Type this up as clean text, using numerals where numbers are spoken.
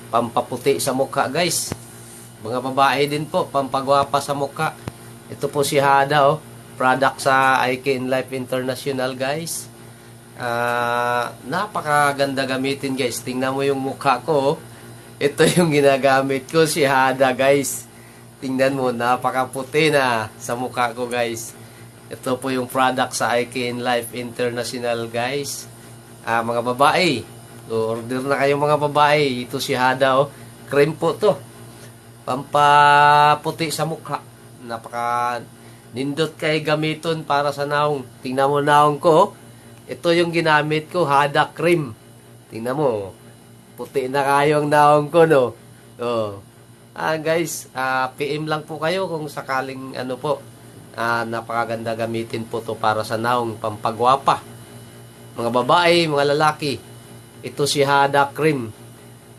pampaputi sa mukha guys. Mga babae din po, pampagwapa sa mukha. Ito po si Hada oh. Product sa IK in Life International guys. Napakaganda gamitin guys. Tingnan mo yung mukha ko oh. Ito yung ginagamit ko, si Hada guys. Tingnan mo, napakaputi na sa mukha ko guys. Ito po yung product sa IK in Life International guys. Mga babae, order na kayo mga babae. Ito si Hada oh. Cream po to. Pampaputi sa mukha. Napaka nindot kay gamiton para sa naong. Tingnan mo naong ko oh. Ito yung ginamit ko, Hada cream. Tingnan mo. Puti na kayo ang naong ko no. Oh. Guys, PM lang po kayo kung sakaling ano po. Napakaganda gamitin po to para sa naong pampagwapa. Mga babae, mga lalaki. Ito si Hada cream.